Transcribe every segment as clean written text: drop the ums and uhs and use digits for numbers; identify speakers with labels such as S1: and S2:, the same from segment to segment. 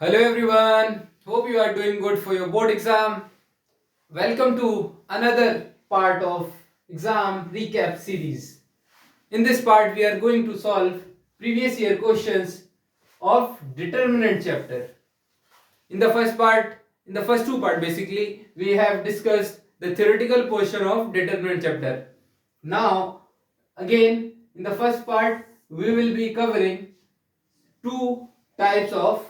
S1: Hello everyone, hope you are doing good for your board exam. Welcome to another part of exam recap series. In this part, we are going to solve previous year questions of determinant chapter. In the first two part basically, we have discussed the theoretical portion of determinant chapter. Now, again, in the first part, we will be covering two types of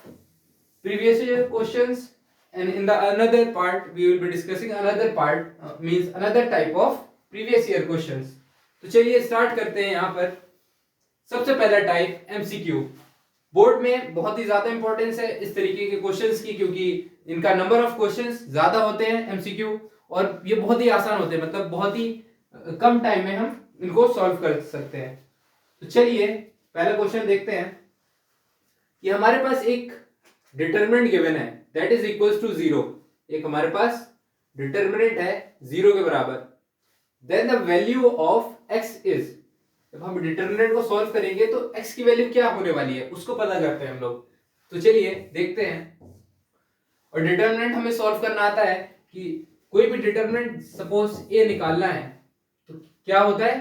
S1: previous year questions, and in the another part we will be discussing another part means another type of previous year questions. तो चलिए start करते हैं। यहाँ पर सबसे पहला type MCQ. Board में बहुत ही ज्यादा इंपॉर्टेंस है इस तरीके के क्वेश्चंस की, क्योंकि इनका नंबर ऑफ क्वेश्चंस ज्यादा होते हैं एमसीक्यू, और ये बहुत ही आसान होते हैं, मतलब बहुत ही कम टाइम में हम इनको सॉल्व कर सकते हैं। तो चलिए पहला क्वेश्चन देखते हैं कि हमारे पास एक डिटरमिनेंट गिवन है दैट इज इक्वल्स टू 0। एक हमारे पास डिटरमिनेंट है 0 के बराबर। Then the value of x is, जब हम डिटरमिनेंट को सॉल्व करेंगे तो x की वैल्यू क्या होने वाली है उसको पता करते हैं हम लोग। तो चलिए देखते हैं। और डिटरमिनेंट हमें सॉल्व करना आता है कि कोई भी डिटरमिनेंट सपोज a निकालना है तो क्या होता है,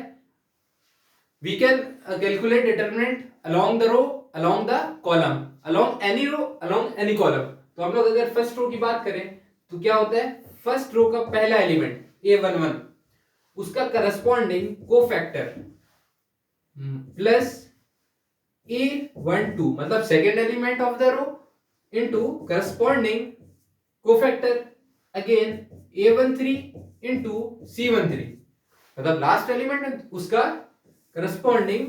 S1: we can calculate determinant along the row, along the column, along any row, along any column। तो हम लोग अगर फर्स्ट रो की बात करें तो क्या होता है, फर्स्ट रो का पहला एलिमेंट a11 उसका करस्पॉन्डिंग कोफैक्टर प्लस a12 मतलब second element of the row into corresponding cofactor again a13 into c13 मतलब लास्ट एलिमेंट उसका करस्पॉन्डिंग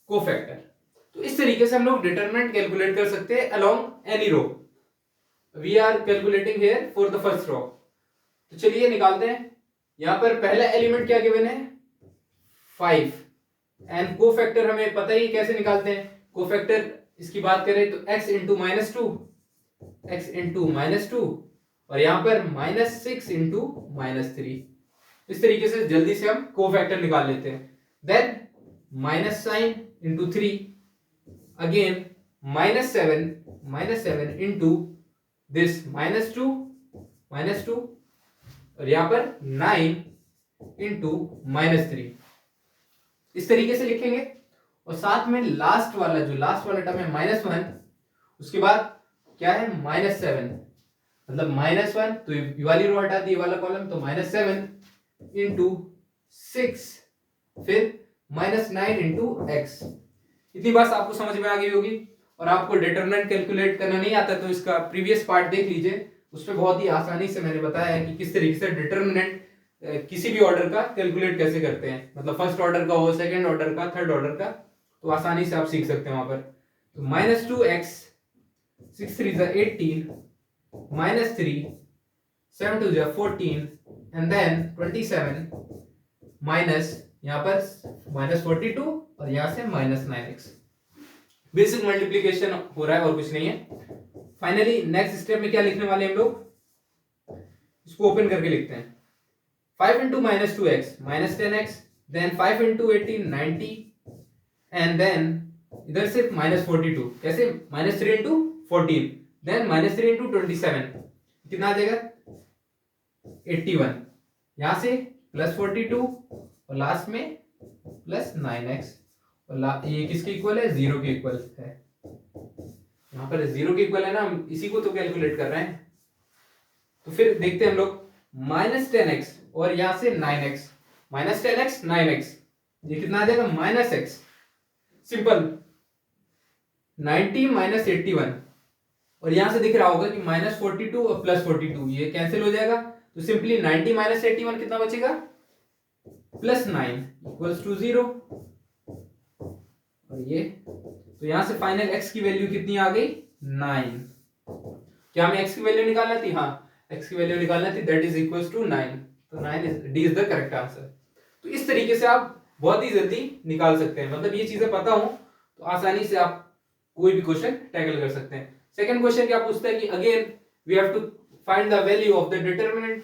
S1: कोफैक्टर। तो इस तरीके से हम लोग डिटरमिनेंट कैलकुलेट कर सकते हैं along any row. We are calculating here for the first row. तो चलिए निकालते हैं। यहां पर पहला एलिमेंट क्या गिवन है 5, एंड कोफैक्टर हमें पता ही कैसे निकालते हैं। कोफैक्टर इसकी बात करें तो x into minus two, x into minus two, और यहां पर -6 इंटू -3। इस तरीके से जल्दी से हम कोफैक्टर निकाल लेते हैं। Then minus sign into 3, again -7 into this -2 और यहां पर 9 into -3। इस तरीके से लिखेंगे। और साथ में लास्ट वाला टर्म है -1, उसके बाद क्या है -7 मतलब -1, तो ये वाली रो हटा दी, ये वाला कॉलम, तो -7 into 6 फिर -9 into x। इतनी बात आपको समझ में आ गई होगी। और आपको डिटरमिनेंट कैलकुलेट करना नहीं आता तो इसका प्रीवियस पार्ट देख लीजिए, उसमें बहुत ही आसानी से मैंने बताया है कि किस तरीके से डिटरमिनेंट किसी भी ऑर्डर का कैलकुलेट कैसे करते हैं, मतलब फर्स्ट ऑर्डर का हो, सेकंड ऑर्डर का, थर्ड ऑर्डर का, तो आसानी से आप सीख सकते हैं वहां पर। तो -2x 6 3 18 -3 7 2 14 एंड देन 27 माइनस यहां पर -42 और यहां से -9x। बेसिक मल्टीप्लीकेशन हो रहा है और कुछ नहीं है। फाइनली नेक्स्ट स्टेप में क्या लिखने वाले हम लोग, इसको ओपन करके लिखते हैं। 5 into -2x -10x, then 5 into 18 90, and then इधर से -42 कैसे, -3 इंटू 14, देन -3 इंटू 27 कितना आ जाएगा 81, यहां से +42 और लास्ट में +9x, और ये किसके इक्वल है, 0 के इक्वल है। यहां पर 0 के इक्वल है ना, हम इसी को तो कैलकुलेट कर रहे हैं। तो फिर देखते हैं हम लोग -10x और यहां से 9x, -10x 9x, ये कितना आ जाएगा -x। सिंपल 90 -81, और यहां से दिख रहा होगा कि -42 और +42 ये कैंसिल हो जाएगा, तो सिंपली 90 -81 कितना बचेगा +9 इक्वल्स टू 0। और ये तो यहां से फाइनल x की वैल्यू कितनी आ गई 9। क्या हमें x की वैल्यू निकालना थी, हाँ x की वैल्यू निकालना थी, दैट इज इक्वल्स टू 9। तो 9 is D is the correct answer. तो इस तरीके से आप बहुत ही जल्दी निकाल सकते हैं, मतलब ये चीजें पता हो तो आसानी से आप कोई भी क्वेश्चन टैकल कर सकते हैं। सेकंड क्वेश्चन क्या पूछता है कि again we have to find the value of the determinant.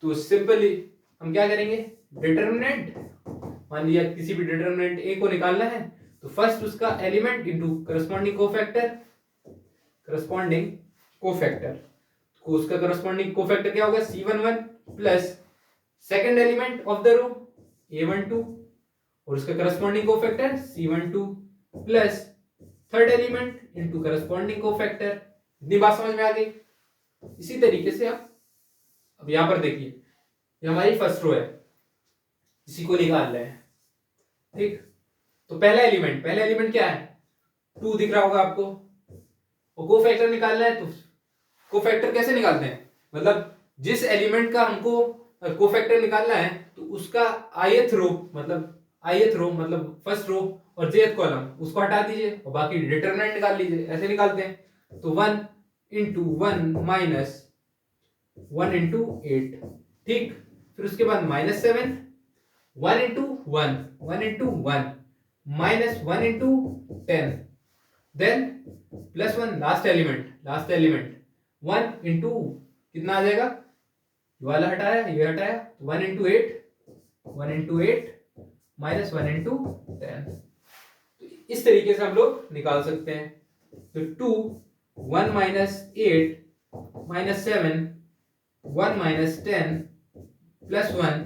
S1: तो सिंपली हम क्या करेंगे, डिटरमिनेंट मान लिया किसी भी डिटरमिनेंट ए को निकालना है तो फर्स्ट उसका एलिमेंट इनटू करस्पॉन्डिंग कोफैक्टर को उसका करस्पॉन्डिंग कोफैक्टर क्या होगा C11 plus second element of the row A12 और उसका corresponding cofactor C12 plus third element into corresponding cofactor. इतनी बात समझ में आ गई। इसी तरीके से आप अब यहां पर देखिए ये हमारी फर्स्ट रो है, इसी को निकाल रहे हैं, ठीक। तो पहला एलिमेंट क्या है 2 दिख रहा होगा आपको, और कोफैक्टर निकालना है तो कोफैक्टर कैसे निकालते हैं, मतलब जिस एलिमेंट का हमको कोफैक्टर निकालना है तो उसका ith रो मतलब फर्स्ट रो और jth कॉलम उसको हटा दीजिए और बाकी डिटरमिनेंट निकाल लीजिए, ऐसे निकालते हैं। तो 1 into 1 minus 1 into 8, ठीक। फिर उसके बाद -7 1 into 1 minus 1 into 10 then plus 1 last element 1 into कितना आ जाएगा, ये वाला हटाया ये हटाया 1 into 8 minus 1 into 10। तो इस तरीके से हम लोग निकाल सकते हैं। तो 2 1 minus 8 minus 7 1 minus 10 plus 1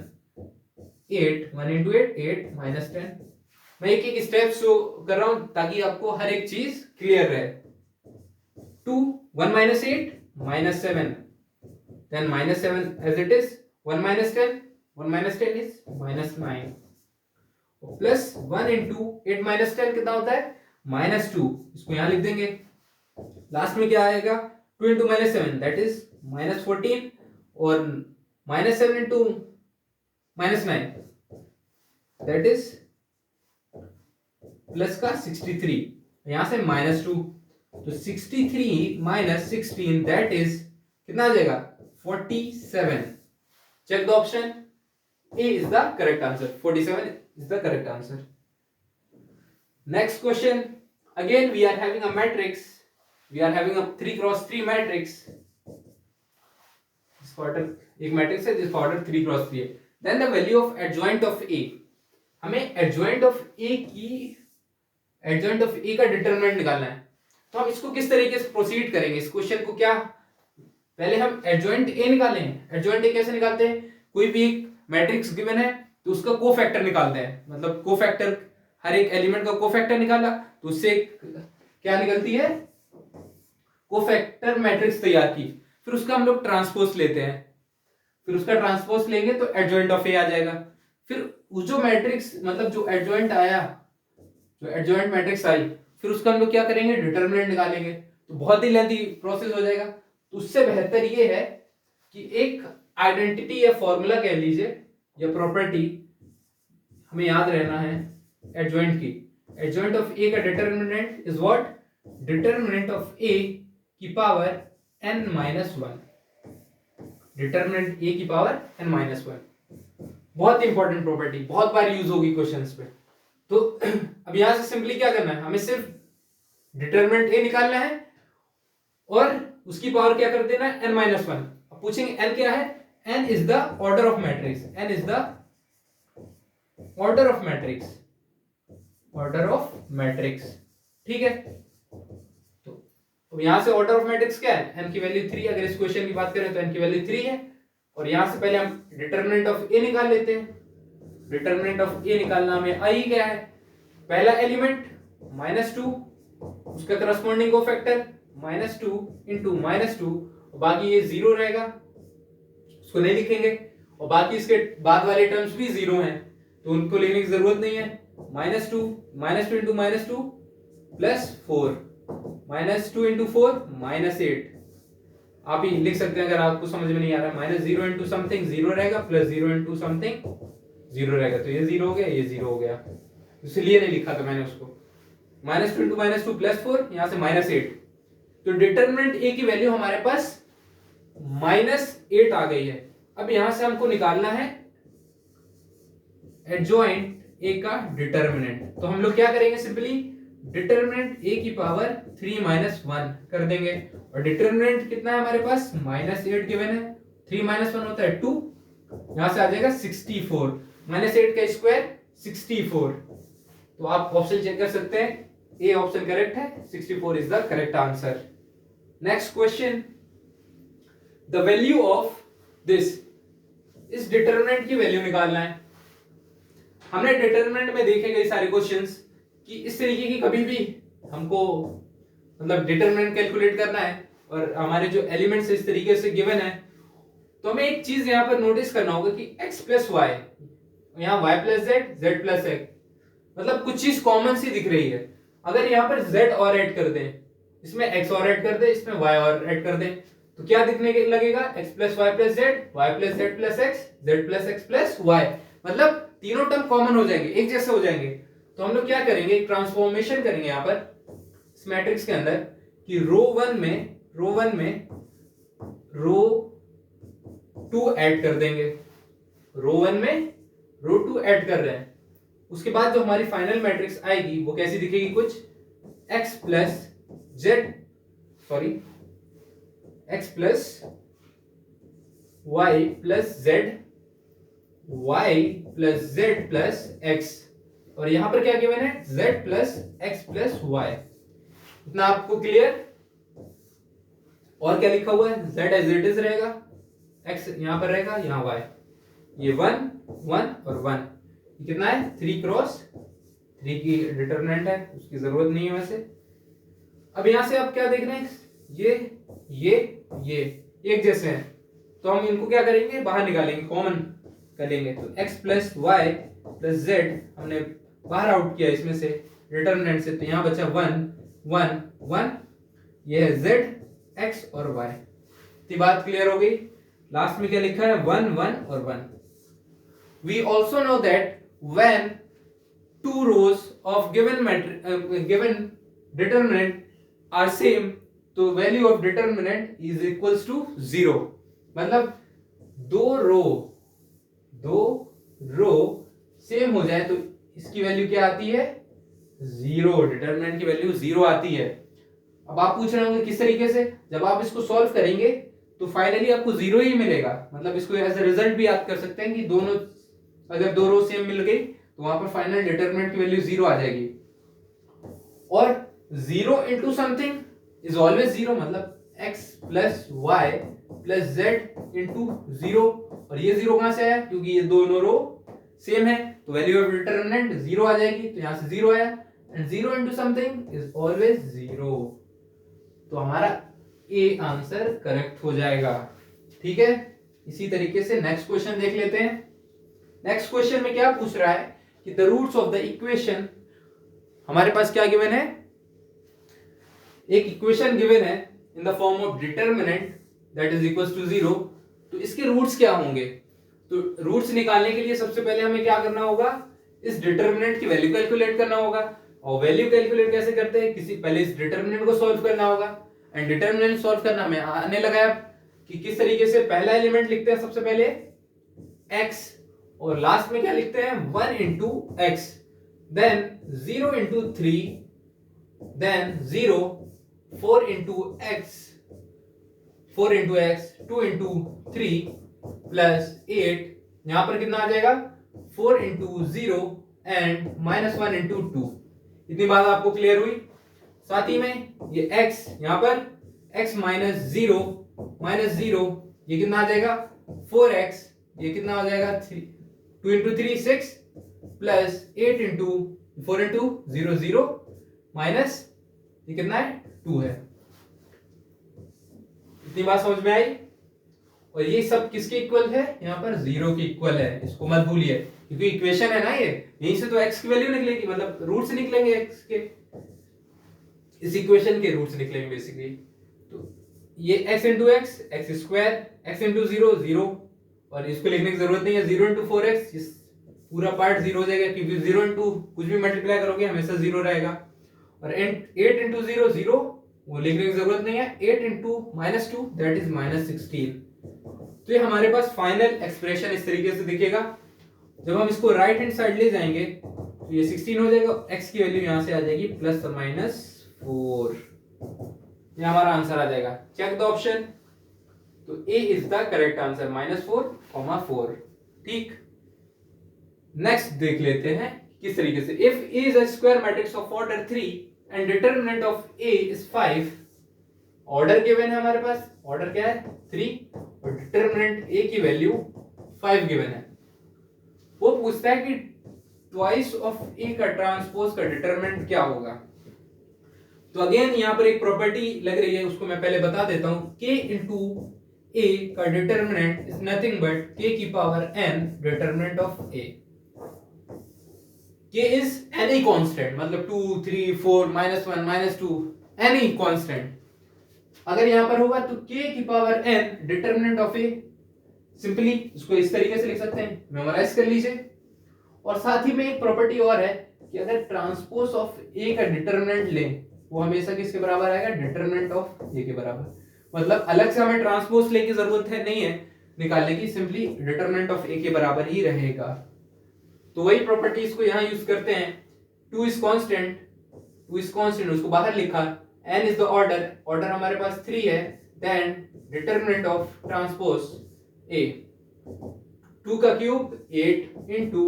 S1: 8 1 into 8 minus 10। मैं एक एक स्टेप शो कर रहा हूं ताकि आपको हर एक चीज क्लियर रहे। 2 1 minus 8 minus 7 then minus 7 as it is 1 minus 10 is minus 9 plus 1 into 8 minus 10 कितना होता है -2, इसको यहां लिख देंगे। लास्ट में क्या आएगा 2 into -7 that is -14 और -7 into -9 that is प्लस का 63, यहां से -2 तो 63 minus 16 that is कितना आ जाएगा 47। check the option, A is the correct answer, 47 is the correct answer। next question, again we are having a matrix, we are having a 3x3 matrix, जिसका order एक matrix है जिसका order 3x3 है। then the value of adjoint of A, हमें adjoint of A का determinant निकालना है। तो हम इसको किस तरीके से प्रोसीड करेंगे, इस क्वेश्चन को क्या पहले हम एडजॉइंट ए निकालें। एडजॉइंट ए कैसे निकालते हैं, कोई भी एक मैट्रिक्स गिवन है तो उसका कोफैक्टर निकालते हैं, मतलब कोफैक्टर हर एक एलिमेंट का कोफैक्टर निकाला तो उससे क्या निकलती है कोफैक्टर मैट्रिक्स तैयार की, फिर उसका हम लोग ट्रांसपोज लेते हैं, फिर उसका ट्रांसपोज लेंगे तो एडजॉइंट ऑफ ए आ जाएगा। फिर उस जो मैट्रिक्स मतलब जो एडजॉइंट मैट्रिक्स आई फिर उसका हम लोग क्या करेंगे डिटरमिनेंट निकालेंगे, तो बहुत ही लेंथी प्रोसेस हो जाएगा। तो उससे बेहतर ये है कि एक आइडेंटिटी या फॉर्मूला कह लीजिए या प्रॉपर्टी हमें याद रहना है एडजॉइंट की। एडजॉइंट ऑफ ए का determinant is what, determinant of A की पावर n-1, डिटरमिनेंट ए की पावर n-1। बहुत इंपॉर्टेंट प्रॉपर्टी, बहुत बार यूज होगी क्वेश्चंस पे। तो अब यहां से सिंपली क्या करना है, हमें सिर्फ डिटरमिनेंट ए निकालना है और उसकी पावर क्या कर देना है n-1। अब पूछेंगे n क्या है, n is the order of matrix, n is the order of matrix, ठीक है। तो यहां से ऑर्डर ऑफ मैट्रिक्स क्या है, n की वैल्यू 3, अगर इस क्वेश्चन की बात करें तो n की वैल्यू 3 है। और यहां से पहले हम डिटरमिनेंट ऑफ a निकाल लेते हैं। डिटरमिनेंट ऑफ a निकालना हमें i क्या है, पहला एलिमेंट -2 उसका करस्पॉन्डिंग कोफैक्टर -2 into -2 और बाकी ये 0 रहेगा, उसको नहीं लिखेंगे। और बाकी इसके बाद वाले टर्म्स भी 0 हैं तो उनको लिखने की जरूरत नहीं है। -2 into -2 प्लस 4 -2 into 4 -8 आप ही लिख सकते हैं अगर आपको समझ में नहीं आ रहा। -0 into समथिंग 0 रहेगा, प्लस 0 into समथिंग 0 रहेगा, तो ये 0 हो गया, ये 0 हो गया, इसलिए नहीं लिखा था मैंने उसको। -2 into -2 प्लस 4 यहां से -8, तो डिटरमिनेंट ए की वैल्यू हमारे पास -8 आ गई है। अब यहां से हमको निकालना है एडजॉइंट ए का डिटरमिनेंट, तो हम लोग क्या करेंगे, सिंपली डिटरमिनेंट ए की पावर 3 - 1 कर देंगे। और डिटरमिनेंट कितना है हमारे पास -8 गिवन है, 3 - 1 होता है 2, यहां से आ जाएगा 64, -8 का स्क्वायर 64। तो आप ऑप्शन चेक कर सकते हैं, ए ऑप्शन करेक्ट है, 64 is the correct answer. Next question, the value of this, इस डिटरमिनेंट की वैल्यू निकालना है। हमने डिटरमिनेंट में देखे कई सारे क्वेश्चंस कि इस तरीके की कभी भी हमको मतलब डिटरमिनेंट कैलकुलेट करना है और हमारे जो एलिमेंट्स इस तरीके से गिवन है, तो हमें एक चीज यहाँ पर नोटिस करना होगा कि x प्लस वाई, यहाँ y plus Z, Z plus x, मतलब कुछ चीज कॉमन सी दिख रही है। अगर यहाँ पर z और ऐड कर दें, इसमें x और ऐड कर दें, इसमें y और ऐड कर दें, तो क्या दिखने लगेगा, x plus y plus z, y plus z plus x, z plus x plus y, मतलब तीनों टर्म कॉमन हो जाएंगे, एक जैसे हो जाएंगे। तो हम लोग क्या करेंगे, एक ट्रांसफॉर्मेशन करेंगे यहाँ पर इस मैट्रिक्स के अंदर कि रो वन में रो टू ऐड कर देंगे, रो वन में रो टू ऐड कर रहे हैं। उसके बाद जो हमारी फाइनल मैट्रिक्स आएगी वो कैसी दिखेगी, कुछ x plus z, sorry x plus y plus z, y plus z plus x, और यहां पर क्या गिवन है, z plus x plus y। इतना आपको क्लियर? और क्या लिखा हुआ है, z एज इट इज रहेगा, x यहां पर रहेगा, यहां y, ये 1 1 और 1, ये कितना है 3 क्रॉस 3 की डिटरमिनेंट है, उसकी जरूरत नहीं है वैसे। अब यहां से आप क्या देख रहे हैं, ये एक जैसे हैं, तो हम इनको क्या करेंगे, बाहर निकालेंगे, कॉमन कर लेंगे। तो x plus y plus z हमने बाहर आउट किया इसमें से डिटरमिनेंट से, तो यहां बचा 1 1 1, ये है z x और y। तो बात क्लियर हो गई। लास्ट में क्या लिखा है, 1 1 और 1। We also know that when two rows of given determinant are same, तो value of determinant is equals to 0। मतलब दो रो सेम हो जाए तो इसकी वैल्यू क्या आती है, 0, डिटरमिनेंट की वैल्यू 0 आती है। अब आप पूछ रहे होंगे किस तरीके से, जब आप इसको सॉल्व करेंगे तो फाइनली आपको 0 ही मिलेगा। मतलब इसको एज अ रिजल्ट भी याद कर सकते हैं कि दोनों, अगर दो रो सेम मिल गई तो वहां पर फाइनल डिटरमिनेंट की वैल्यू 0 आ जाएगी। और 0 इंटू समथिंग इज ऑलवेज 0, मतलब x plus y plus z into 0, और ये 0 कहां से आया, क्योंकि ये दोनों रो सेम है, तो वैल्यू ऑफ डिटरमिनेंट 0 आ जाएगी, तो यहां से 0 आया, and 0 into something is always 0, तो हमारा ए आंसर करेक्ट हो जाएगा। ठीक है, इसी तरीके से नेक्स्ट क्वेश्चन देख लेते हैं। नेक्स्ट क्वेश्चन में क्या पूछ रहा है कि the roots of the equation, हमारे पास क्या गिवन है, एक इक्वेशन गिवन है in the form of determinant that is equals to 0, तो इसके रूट्स क्या होंगे। तो रूट्स निकालने के लिए सबसे पहले हमें क्या करना होगा, इस डिटरमिनेंट की वैल्यू कैलकुलेट करना होगा। और वैल्यू कैलकुलेट कैसे करते हैं, किसी पहले इस डिटरमिनेंट को सॉल्व करना होगा, एंड डिटरमिनेंट सॉल्व करना हमें आने लगा है कि किस तरीके से पहला एलिमेंट लिखते हैं सबसे पहले x, और लास्ट में क्या लिखते हैं 1 into x, then 0 into 3, then 0, 4 into x, 4 into x, 2 into 3 plus 8, यहां पर कितना आ जाएगा 4 इंटू 0 एंड माइनस 1 इंटू 2। इतनी बात आपको क्लियर हुई। साथ ही में ये x, यहां पर x माइनस 0, ये कितना आ जाएगा 4x, ये कितना आ जाएगा 2 into 3 6 plus 8 into 4 into 0 0 minus ये कितना है 2 है। इतनी बात समझ में आई। और ये सब किसके इक्वल है, यहाँ पर 0 के इक्वल है, इसको मत भूलिए, क्योंकि इक्वेशन है ना ये, यहीं से तो x की वैल्यू निकलेगी, मतलब रूट्स निकलेंगे x के, इस इक्वेशन के रूट्स निकलेंगे बेसिकली। तो ये x into x, x square, x into 0 0, और इसको लिखने की जरूरत नहीं है, 0 इंटू 4x, इस पूरा पार्ट 0 हो जाएगा, क्योंकि 0 इंटू कुछ भी मल्टीप्लाई करोगे हमेशा 0 रहेगा। और 8 इंटू 0 0, वो लिखने की जरूरत नहीं है, 8 into minus 2 that is minus 16। तो ये हमारे पास फाइनल एक्सप्रेशन इस तरीके से दिखेगा। जब हम इसको राइट हैंड साइड ले जाएंगे तो ये 16 हो जाएगा, x की वैल्यू यहां से आ जाएगी प्लस और माइनस 4, ये हमारा आंसर आ जाएगा। चेक द ऑप्शन, तो ए इज द करेक्ट आंसर, -4, 4। ठीक, नेक्स्ट देख लेते हैं किस तरीके से। If A is a square matrix of order 3 and determinant of A is 5, order given है हमारे पास, ऑर्डर क्या है 3 और डिटरमिनेंट ए की वैल्यू 5 गिवन है। वो पूछता है कि ट्वाइस ऑफ ए का ट्रांसपोज का डिटरमिनेंट क्या होगा। तो अगेन यहां पर एक प्रॉपर्टी लग रही है, उसको मैं पहले बता देता हूं। k इंटू ए का determinant is nothing but k की power n determinant of a। k is any constant, मतलब 2 3 4 -1 -2 एनी कांस्टेंट। अगर यहां पर होगा तो k की power n determinant of a, simply इसको इस तरीके से लिख सकते हैं, मेमोराइज कर लीजिए। और साथ ही में एक प्रॉपर्टी और है कि अगर ट्रांसपोज ऑफ a का डिटरमिनेंट लें वो हमेशा किसके बराबर आएगा, डिटरमिनेंट ऑफ a के बराबर। मतलब अलग से हमें ट्रांसपोज लेने की जरूरत है नहीं है निकालने की, सिंपली डिटरमिनेंट ऑफ a के बराबर ही रहेगा। तो वही प्रॉपर्टीज को यहां यूज करते हैं। 2 इज कांस्टेंट उसको बाहर लिखा, n is the order, order हमारे पास 3 है, then determinant of transpose a 2 का क्यूब 8 इंटू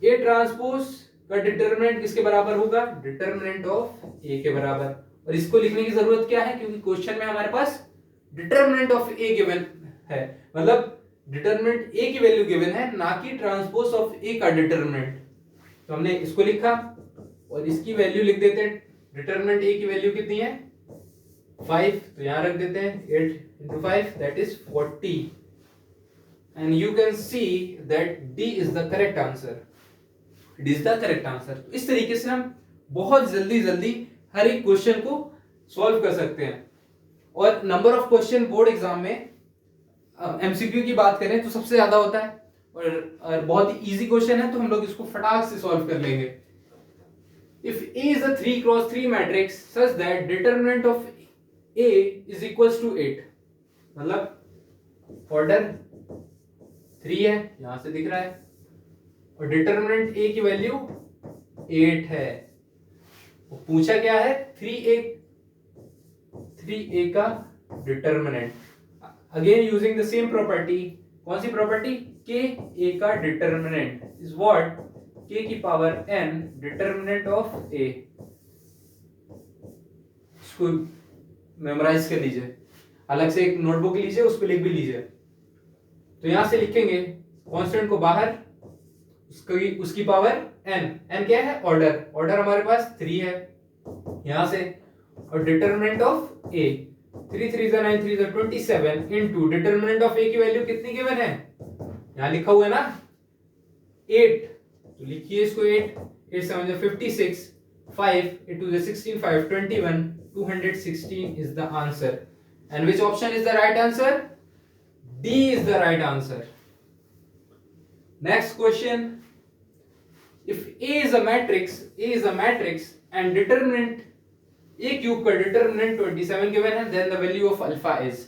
S1: a ट्रांसपोज का डिटरमिनेंट किसके बराबर होगा, डिटरमिनेंट ऑफ a के बराबर। और इसको लिखने की जरूरत क्या है, क्योंकि क्वेश्चन में हमारे पास डिटरमिनेंट ऑफ a गिवन है, मतलब डिटरमिनेंट a की वैल्यू गिवन है, ना कि ट्रांसपोज ऑफ a का डिटरमिनेंट। तो हमने इसको लिखा और इसकी वैल्यू लिख देते हैं। डिटरमिनेंट a की वैल्यू कितनी है 5, तो यहां रख देते हैं 8 into 5 that is 40 and you can see that D is the correct answer. It is the correct answer. इस तरीके से हम बहुत जल्दी हर एक क्वेश्चन को सॉल्व कर सकते हैं। और number of question board exam में एमसीक्यू की बात करें तो सबसे ज्यादा होता है, और बहुत ही इजी क्वेश्चन है तो हम लोग इसको फटाक से सॉल्व कर लेंगे। If A is a 3x3 matrix such that determinant of A is equals to 8, मतलब ऑर्डर 3 है, यहां से दिख रहा है, और डिटरमिनेंट A की वैल्यू 8 है। पूछा क्या है 3A का determinant. Again using the same property, कौन सी प्रॉपर्टी, k A का डिटरमिनेंट इज व्हाट, k की power n determinant of a। इसको मेमोराइज कर लीजिए, अलग से एक नोटबुक लीजिए, उस पर लिख भी लीजिए। तो यहां से लिखेंगे कांस्टेंट को बाहर, उसकी पावर n क्या है, ऑर्डर हमारे पास 3 है यहां से, और determinant of a 3 3 9 3 27 into determinant of a की वैल्यू कितनी गिवन है, यहां लिखा हुआ है ना 8, तो लिखिए इसको 8 7 56 5 into the 16 5 21 216 is the answer, and which option is the right answer, D is the right answer. Next question, if A is a matrix and determinant A cube का determinant 27 given है, then the value of alpha is।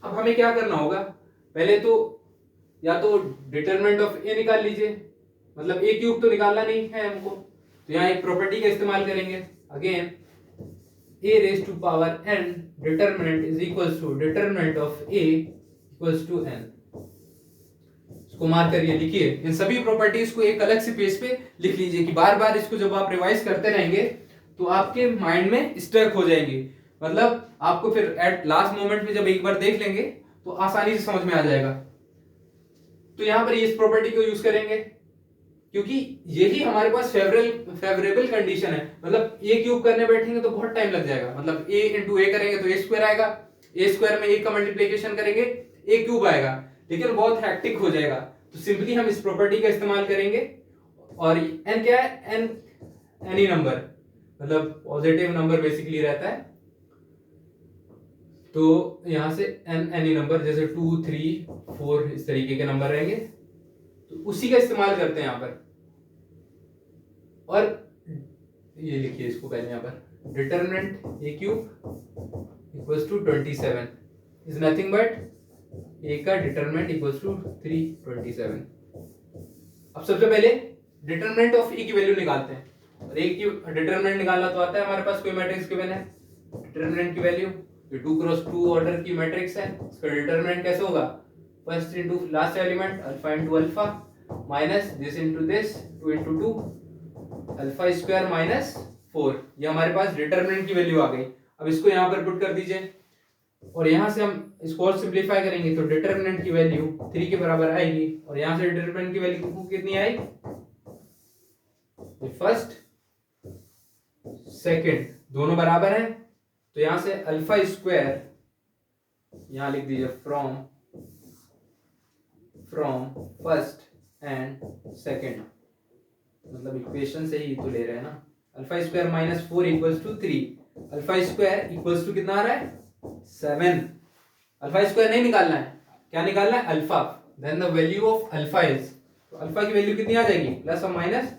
S1: अब हमें क्या करना होगा, पहले तो या तो डिटरमिनेंट ऑफ A निकाल लीजिए, मतलब A क्यूब तो निकालना नहीं है हमको, तो यहाँ एक प्रॉपर्टी का इस्तेमाल करेंगे। Again A raised to power n determinant is equals to determinant of A equals to n। इसको मार्क करिए, लिखिए इन सभी प्रॉपर्टीज को एक अलग से पेज पे लिख लीजिए कि बार बार इसको जब आप रिवाइज करते रहेंगे तो आपके माइंड में स्टक हो जाएंगे, मतलब आपको फिर एट लास्ट मोमेंट में जब एक बार देख लेंगे तो आसानी से समझ में आ जाएगा। तो यहां पर इस प्रॉपर्टी को यूज करेंगे क्योंकि यही हमारे पास फेवरेबल कंडीशन है, मतलब a क्यूब करने बैठेंगे तो बहुत टाइम लग जाएगा, मतलब a इंटू ए करेंगे तो a स्क्वायर आएगा, a स्क्वायर में a का मल्टीप्लिकेशन करेंगे a क्यूब आएगा, लेकिन बहुत हैक्टिक हो जाएगा। तो सिंपली हम इस प्रॉपर्टी का इस्तेमाल करेंगे, और n क्या है, n एनी नंबर, मतलब पॉजिटिव नंबर बेसिकली रहता है, तो यहां से n एनी नंबर जैसे 2 3 4 इस तरीके के नंबर रहेंगे, तो उसी का इस्तेमाल करते हैं यहां पर। और ये लिखिए इसको पहले यहां पर, determinant a cube equals to 27 is nothing but a का डिटरमिनेंट इक्वल्स टू 327। अब सबसे पहले डिटरमिनेंट ऑफ a की वैल्यू निकालते हैं, और a की डिटरमिनेंट निकालना तो आता है, हमारे पास कोई मैट्रिक्स गिवन है, डिटरमिनेंट की वैल्यू, ये 2x2 ऑर्डर की मैट्रिक्स है, इसका डिटरमिनेंट कैसे होगा first into last element alpha into alpha minus this into this 2 into 2 alpha square minus 4। ये हमारे पास डिटरमिनेंट की वैल्यू आ गई। अब इसको यहाँ पर पुट कर दीजिए और यहाँ से हम इसको और सिंप्लीफाई करेंगे तो डिटरमिनेंट की वैल्यू 3 के बराबर आएगी और यहाँ से डिटरमिनेंट की वैल्यू कितनी आई, फर्स्ट सेकंड दोनों बराबर है तो यहां से अल्फा स्क्वायर यहां लिख दीजिए फ्रॉम फर्स्ट एंड सेकंड, मतलब इक्वेशन से ही तो ले रहे हैं ना। Alpha square minus 4 equals to 3, alpha square equals to कितना आ रहा है 7। अल्फा स्क्वायर नहीं निकालना है, क्या निकालना है alpha, then the value of alpha is, तो अल्फा की वैल्यू कितनी आ जाएगी प्लस और माइनस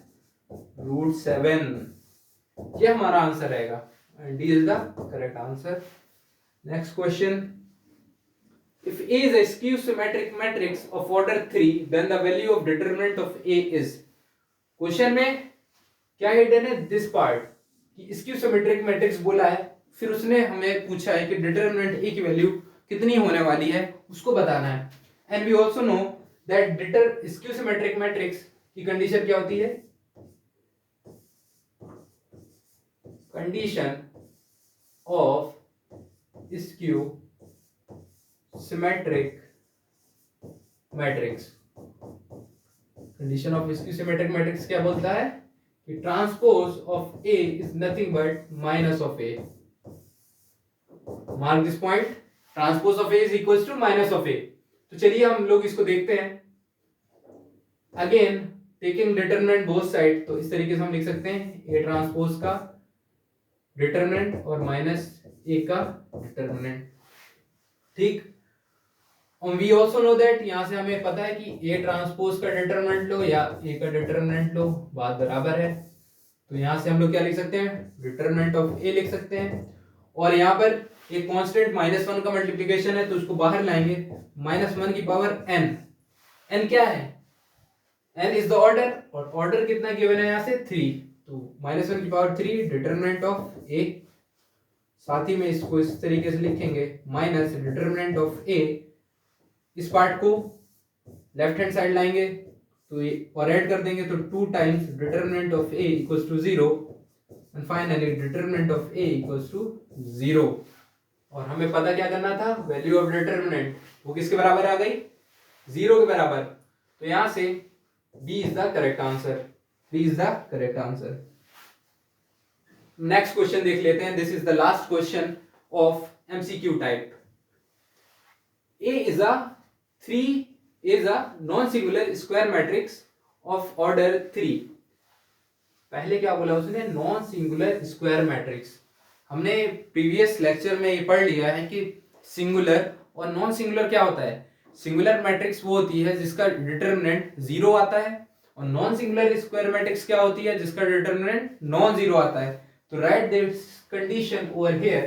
S1: √7। ये हमारा आंसर रहेगा and D is the correct answer. Next question. If A is a skew symmetric matrix of order 3, then the value of determinant of A is. Question में क्या हिडन है दिस पार्ट कि skew symmetric matrix बोला है, फिर उसने हमें पूछा है कि डिटरमिनेंट A की वैल्यू कितनी होने वाली है उसको बताना है। And we also know that skew symmetric matrix की कंडीशन क्या होती है, condition of skew symmetric matrix, condition of skew symmetric matrix क्या बोलता है कि transpose of A is nothing but minus of A. Mark this point, transpose of A is equals to minus of A. तो चलिए हम लोग इसको देखते हैं। Again taking determinant both side, तो इस तरीके से हम लिख सकते हैं ए ट्रांसपोज का डिटरमिनेंट और माइनस ए का डिटरमिनेंट, ठीक। और वी ऑल्सो नो दैट यहां से हमें पता है कि ए ट्रांसपोज का डिटरमिनेंट लो या ए का डिटरमिनेंट लो, बात बराबर है। तो यहां से हम लोग क्या लिख सकते हैं, डिटरमिनेंट ऑफ ए लिख सकते हैं। और यहाँ पर एक कांस्टेंट -1 का मल्टीप्लिकेशन है तो उसको बाहर लाएंगे, -1 की पावर n। n क्या है, n इज द ऑर्डर, और ऑर्डर कितना गिवन है यहाँ से 3, तो -1 की पावर 3 डिटरमिनेंट ऑफ ए। साथ ही में इसको इस तरीके से लिखेंगे माइनस डिटरमिनेंट ऑफ ए, इस पार्ट को लेफ्ट हैंड साइड लाएंगे तो ये और ऐड कर देंगे तो 2 times determinant of A equals to 0 and finally determinant of A equals to 0। और हमें पता क्या करना था, वैल्यू ऑफ डिटरमिनेंट, वो किसके बराबर आ गई 0 के बराबर। तो यहां से B is the correct answer, B is the correct answer. Next question देख लेते हैं। This is the last question of MCQ type. A is a non-singular square matrix of order 3। पहले क्या बोला उसने, नॉन सिंगुलर स्क्वायर मैट्रिक्स। हमने previous lecture में ये पढ़ लिया है कि सिंगुलर और नॉन सिंगुलर क्या होता है। सिंगुलर मैट्रिक्स वो होती है जिसका डिटरमिनेंट 0 आता है, और नॉन सिंगुलर स्क्वायर मैट्रिक्स क्या होती है जिसका डिटरमिनेंट नॉन जीरो आता है। तो right this condition over here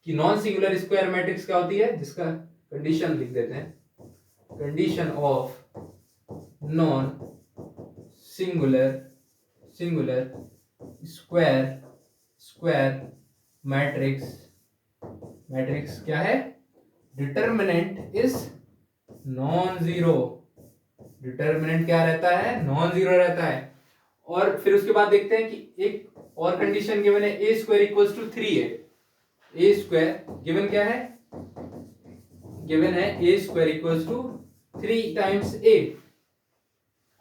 S1: कि नॉन सिंगुलर स्क्वायर मैट्रिक्स क्या होती है, जिसका कंडीशन लिख देते हैं, condition of non singular square matrix क्या है, determinant is non zero. Determinant क्या रहता है, नॉन जीरो रहता है। और फिर उसके बाद देखते हैं कि एक और कंडीशन गिवन है, ए स्क्वायर इक्वल्स टू 3 है। ए स्क्वायर गिवन क्या है, गिवन है ए स्क्वायर इक्वल्स टू 3 टाइम्स ए,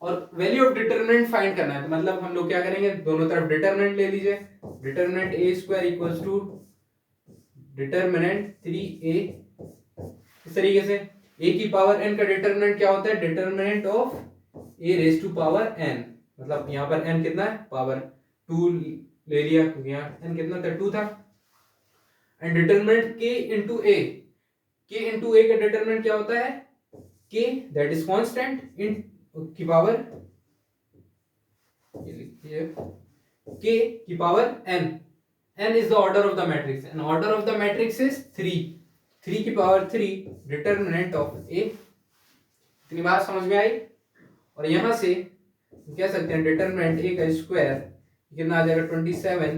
S1: और वैल्यू ऑफ डिटरमिनेंट फाइंड करना है। तो मतलब हम लोग क्या करेंगे, दोनों तरफ डिटरमिनेंट ले लीजिए। Determinant A square equals to determinant 3a, इस तरीके से। a की पावर n का डिटरमिनेंट क्या होता है, determinant of a raise to power n, मतलब यहाँ पर n कितना है, पावर 2 ले लिया क्योंकि यहाँ n कितना था, 2 था। And determinant k into a, k into a का डिटरमिनेंट क्या होता है, k that is constant in की पावर, ये लिखिए k की power n, n is the order of the matrix and order of the matrix is 3, 3 की power 3 determinant of a। इतनी बात समझ में आई। और यहां से कह सकते हैं डिटरमिनेंट a का स्क्वायर कितना आ जाएगा, 27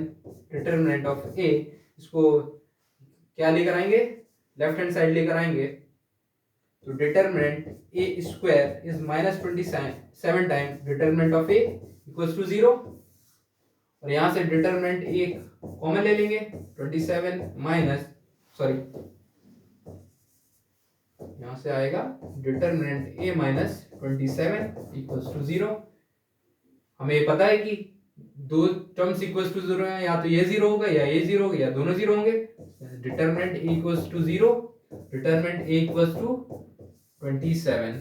S1: डिटरमिनेंट ऑफ a। इसको क्या लेकर आएंगे, लेफ्ट हैंड साइड लेकर आएंगे तो determinant A square is -27 time determinant of A equals to 0। और यहां से डिटर्मिनेंट ए कॉमन ले लेंगे, 27 माइनस, सॉरी यहां से आएगा determinant A minus 27 equals to 0। हमें ये पता है कि दो टर्म्स इक्वल्स टू 0 है, या तो ये 0 होगा या ये 0 होगा या दोनों 0 होंगे। Determinant A equals to 0, determinant A equals to 27।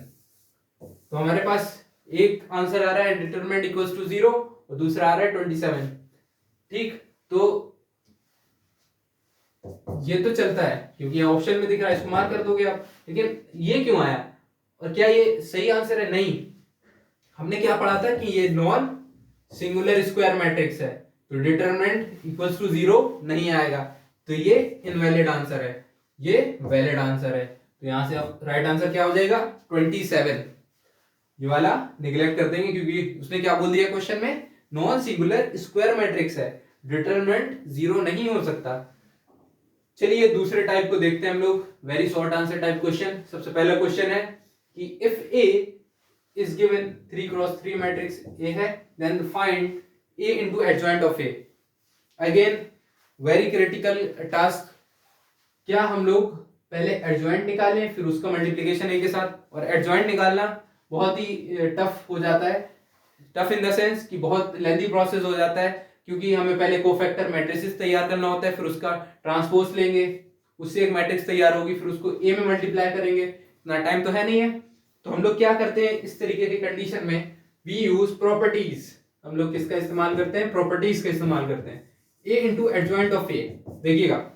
S1: तो हमारे पास एक आंसर आ रहा है डिटरमिनेंट इक्वल्स टू 0 और दूसरा आ रहा है 27। ठीक, तो ये तो चलता है क्योंकि ऑप्शन में दिख रहा है, इसको मार्क कर दोगे आप। लेकिन ये क्यों आया और क्या ये सही आंसर है? नहीं, हमने क्या पढ़ा था कि ये नॉन सिंगुलर स्क्वायर मैट्रिक्स है, तो डिटरमिनेंट इक्वल्स टू 0 नहीं आएगा, तो ये इनवैलिड आंसर है, ये वैलिड आंसर है। तो यहां से अब राइट आंसर क्या हो जाएगा? 27। ये वाला निगलेक्ट कर देंगे क्योंकि उसने क्या बोल दिया क्वेश्चन में, नॉन सिंगुलर स्क्वायर मैट्रिक्स है, डिटरमिनेंट 0 नहीं हो सकता। चलिए दूसरे टाइप को देखते हैं हम लोग, very short answer type question. सबसे पहला क्वेश्चन है कि if A is given 3x3 matrix A है, then find A into adjoint of A. Again very critical task. क्या हम लोग पहले एडजॉइंट निकालें फिर उसका मल्टीप्लिकेशन ए के साथ, और एडजॉइंट निकालना बहुत ही टफ हो जाता है। टफ इन द सेंस कि बहुत लेंथी प्रोसेस हो जाता है, क्योंकि हमें पहले कोफैक्टर मैट्रिसेस तैयार करना होता है, फिर उसका ट्रांसपोज लेंगे, उससे एक मैट्रिक्स तैयार होगी, फिर उसको ए में मल्टीप्लाई करेंगे। इतना टाइम तो है नहीं है, तो हम लोग क्या करते हैं इस तरीके की कंडीशन में, वी यूज प्रॉपर्टीज। हम लोग किसका इस्तेमाल करते हैं? प्रॉपर्टीज का इस्तेमाल करते हैं। ए इंटू एडजॉइंट ऑफ ए, देखिएगा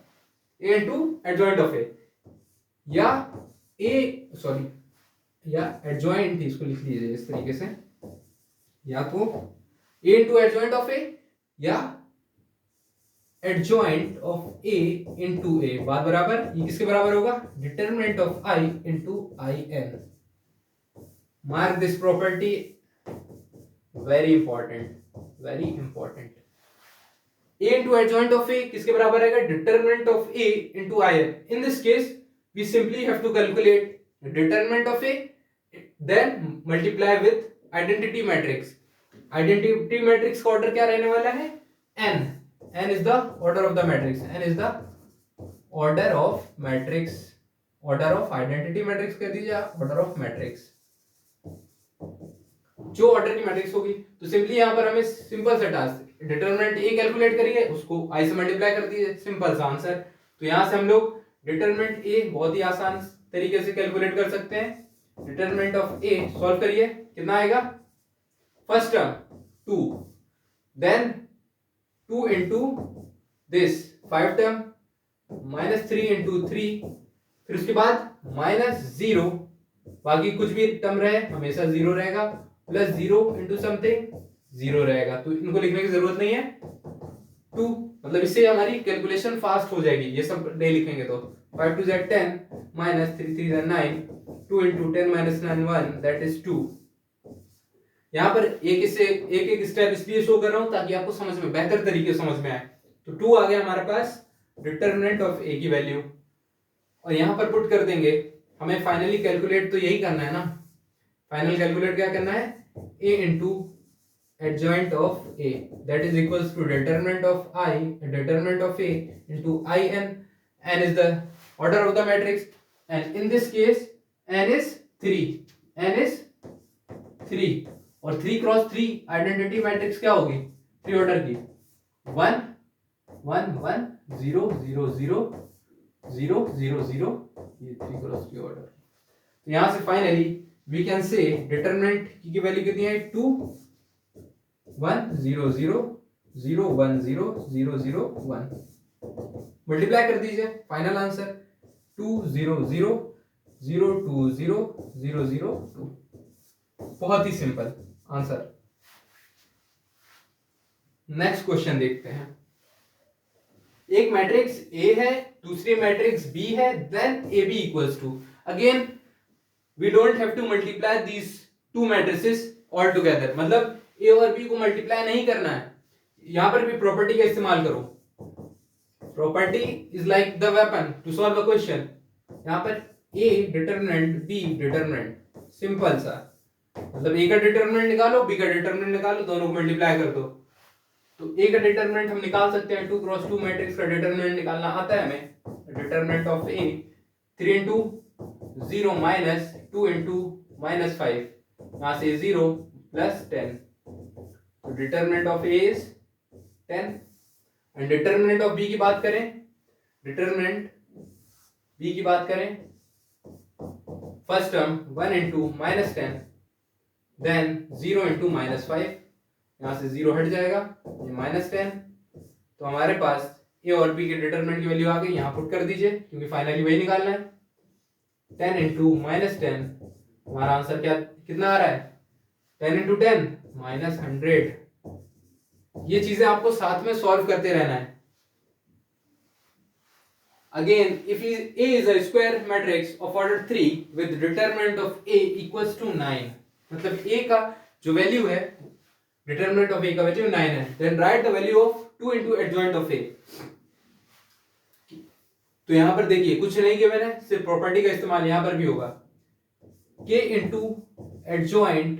S1: ए इंटू एडजॉइंट ऑफ ए, या ए सॉरी या एडजॉइंट, इसको लिख लीजिए इस तरीके से, या तो A into adjoint of A या adjoint of A into A, बात बराबर। ये किसके बराबर होगा? Determinant of I into I n. Mark this property, very important, very important. A into adjoint of A किसके बराबर आएगा? Determinant of A into I n. In this case we simply have to calculate determinant of A, then multiply with identity matrix. Identity matrix का order क्या रहने वाला है? n। n is the order of the matrix, n is the order of matrix, order of identity matrix कह दीजिए, order of matrix, जो order की matrix होगी। तो सिंपली यहां पर हमें सिंपल सा टास्क, डिटरमिनेंट ए कैलकुलेट करिए, उसको आई से मल्टीप्लाई कर दीजिए, सिंपल सा आंसर। तो यहां से हम लोग डिटरमिनेंट ए बहुत ही आसान तरीके से कैलकुलेट कर सकते हैं। डिटरमिनेंट ऑफ ए सॉल्व करिए, कितना आएगा? First term 2, then 2 into this 5 term, -3 into 3, फिर उसके बाद -0, बाकी कुछ भी टर्म रहे हमेशा 0 रहेगा, प्लस 0 into समथिंग 0 रहेगा। तो इनको लिखने की जरूरत नहीं है। 2 मतलब इससे हमारी कैलकुलेशन फास्ट हो जाएगी, ये सब नहीं लिखेंगे तो। 5 2 Z 10 -3 3 Z 9, 2 into 10 minus 9 1, that is 2। यहां पर एक एक स्टेप इसलिए शो कर रहा हूं ताकि आपको समझ में बेहतर तरीके से समझ में आए। तो 2 आ गया हमारे पास डिटरमिनेंट ऑफ ए की वैल्यू, और यहां पर पुट कर देंगे। हमें फाइनली कैलकुलेट तो यही करना है ना, फाइनल कैलकुलेट क्या करना है? A into adjoint of A, that is equals to determinant of A into I n. N is the order of the matrix, and in this case n is 3, और 3 cross 3 identity matrix क्या होगी? 3 order की, 1 1 1 0 0 0 0 0 0, ये 3 cross 3 order. तो यहां से finally we can say determinant की value कितनी है? 2 1 0 0 0 1 0 0 0 1। मल्टीप्लाई कर दीजिए, फाइनल आंसर 2 0 0 0 2 0 0 0 2। बहुत ही सिंपल आंसर। नेक्स्ट क्वेश्चन देखते हैं। एक मैट्रिक्स ए है, दूसरी मैट्रिक्स बी है, then A B equals to, again we don't have to multiply these two matrices all together, मतलब ए और बी को मल्टीप्लाई नहीं करना है। यहां पर भी प्रॉपर्टी का इस्तेमाल करो। Property is like the weapon to solve a question. यहां पर A determinant B determinant, simple सा, मतलब ए का डिटरमिनेंट निकालो बी का डिटरमिनेंट निकालो, दोनों को मल्टीप्लाई कर दो। तो ए का डिटरमिनेंट हम निकाल सकते हैं, 2x2 मैट्रिक्स का डिटरमिनेंट निकालना आता है हमें। Determinant of A 3 into 0 minus 2 into minus 5, यहाँ से 0 प्लस 10, तो determinant of A is 10। And determinant of B की बात करें, डिटरमिनेंट बी की बात करें, first term 1 into minus 10, then 0 into minus 5, यहाँ से 0 हट जाएगा, ये माइनस 10, तो हमारे पास ए और बी के डिटरमिनेंट की वैल्यू आ गई, यहाँ पुट कर दीजिए क्योंकि फाइनली वही निकालना है। 10 इंटू माइनस 10, हमारा आंसर क्या कितना आ रहा है, 10 इंटू 10 माइनस 100। ये चीजें आपको साथ में सॉल्व करते रहना है। Again, if A is a square matrix of order 3 with determinant of A equals to 9, मतलब A का जो वैल्यू है, डिटरमिनेंट ऑफ A का वैल्यू 9 है, then write the value of 2 into adjoint of A। तो यहां पर देखिए कुछ नहीं गिवन है, सिर्फ प्रॉपर्टी का इस्तेमाल यहां पर भी होगा, K into adjoint,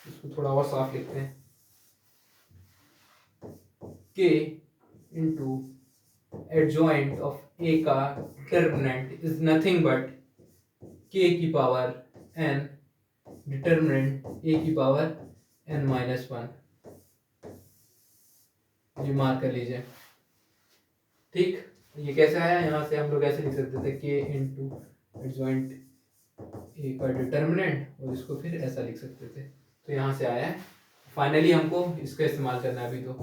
S1: इसको थोड़ा और साफ लिखते हैं, K into adjoint of A का determinant is nothing but K की पावर n, डिटरमिनेंट A की पावर n माइनस 1, ये मार्क कर लीजिए। ठीक, ये कैसे आया, यहाँ से हम लोग ऐसे लिख सकते थे K इंटू एडजॉइंट A का डिटरमिनेंट, और इसको फिर ऐसा लिख सकते थे, तो यहाँ से आया है। फाइनली हमको इसका इस्तेमाल करना है अभी, तो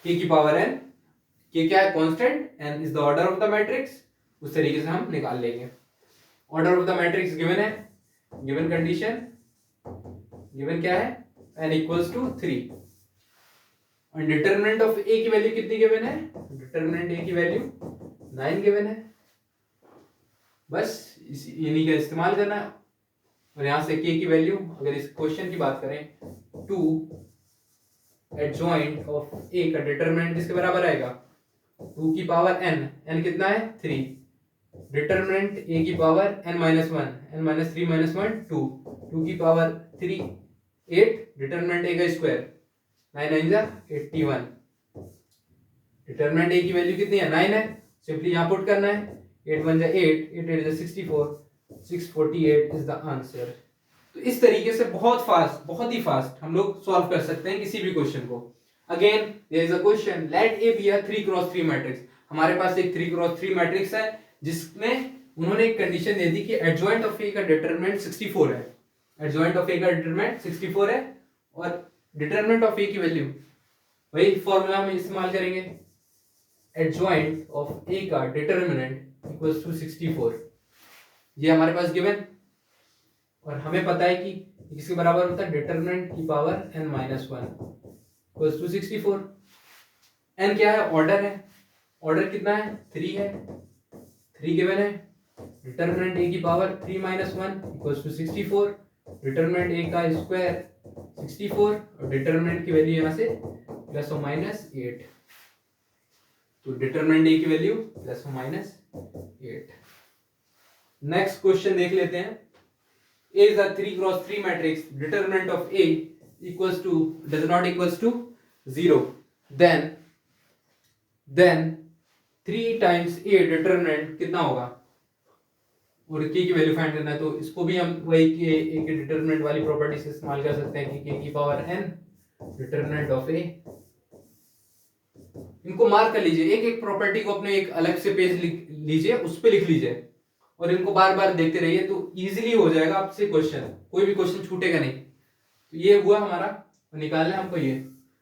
S1: K की पावर n, K क्या है constant, n is the order of the matrix, उस तरीके से हम निकाल लेंगे। Order of the matrix given है, गिवन कंडीशन, गिवन क्या है, n इक्वल्स टू 3, और डिटरमिनेंट ऑफ A की वैल्यू कितनी गिवन है, डिटरमिनेंट A की वैल्यू 9 गिवन है, बस इन्हीं का इस्तेमाल करना है। और यहाँ से K की वैल्यू, अगर इस क्वेश्चन की बात करें, 2 एडजॉइंट ऑफ A का डिटरमिनेंट किसके बराबर आएगा, 2 की पावर n, n कितना है 3, डिटरमिनेंट A की power n minus 1, n minus 3 minus 1 2, 2 की पावर 3 8, डिटरमिनेंट A का स्क्वायर 9 9 जा 81, डिटरमिनेंट A की वैल्यू कितनी है 9 है, सिंपली यहाँ पुट करना है, 8 1 जा 8, 8 8 जा 64, 648 इज द आंसर। तो इस तरीके से बहुत फास्ट, बहुत ही फास्ट हम लोग सॉल्व कर सकते हैं किसी भी क्वेश्चन को। Again there is a question, let A be a 3x3 matrix, हमारे पास एक 3x3 मैट्रिक्स है जिसमें उन्होंने एक कंडीशन दे दी कि एडजॉइंट ऑफ A का डिटरमिनेंट 64 है, एडजॉइंट ऑफ A का डिटरमिनेंट 64 है, और डिटरमिनेंट ऑफ A की वैल्यू वही फॉर्मूला में इस्तेमाल करेंगे, एडजॉइंट ऑफ A का डिटरमिनेंट इक्वल्स टू 64, ये हमारे पास गिवन, और हमें पता है कि किसके बराबर होता है, डिटरमिनेंट की power n minus 1 equals to 64। n क्या है, ऑर्डर है, ऑर्डर कितना है 3 है, 3 गिवन है, डिटरमिनेंट A की power 3 minus 1 equals to 64, determinant A का स्क्वायर 64, और डिटरमिनेंट की वैल्यू यहाँ से प्लस और माइनस 8, तो डिटरमिनेंट A की वैल्यू प्लस और माइनस 8। नेक्स्ट क्वेश्चन देख लेते हैं, A is a 3x3 matrix, determinant of A equals to does not equals to 0, then 3 times A determinant कितना होगा, और K की वैल्यू फाइंड करना है, तो इसको भी हम वही A के डिटरमिनेंट वाली प्रॉपर्टी से इस्तेमाल कर सकते हैं कि K की power n, determinant of A। इनको मार्क कर लीजिए, एक एक प्रॉपर्टी को अपने एक अलग से पेज लिख लीजिए, उस पे लिख लीजिए, और इनको बार बार देखते रहिए, तो इजीली हो जाएगा आपसे क्वेश्चन, कोई भी क्वेश्चन छूटेगा नहीं। तो ये हुआ हमारा, तो निकालना है हमको ये,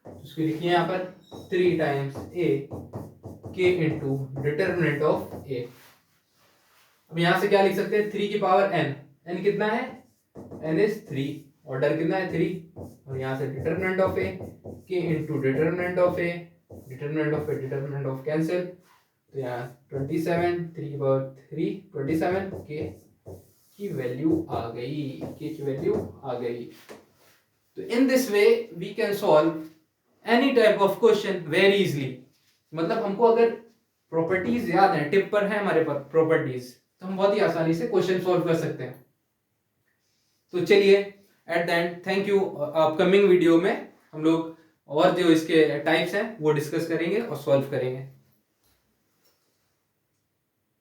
S1: तो इसको लिखिए यहाँ पर 3 times A K into determinant of A। अब यहाँ से क्या लिख सकते हैं, 3 की पावर n, n कितना है, n इज 3, ऑर्डर कितना है 3, और यहाँ से determinant of A K into determinant of A, determinant of A determinant of cancel, तो यहाँ 27, 3 की पावर 3 27, K की वैल्यू आ गई, K की वैल्यू आ गई। तो in this way we can solve any type of question very easily, मतलब हमको अगर प्रॉपर्टीज याद है, टिप पर है हमारे पास प्रॉपर्टीज, तो हम बहुत ही आसानी से क्वेश्चन सॉल्व कर सकते हैं। तो चलिए at the end thank you. Upcoming video में हम लोग और जो इसके टाइप्स हैं वो डिस्कस करेंगे और सॉल्व करेंगे।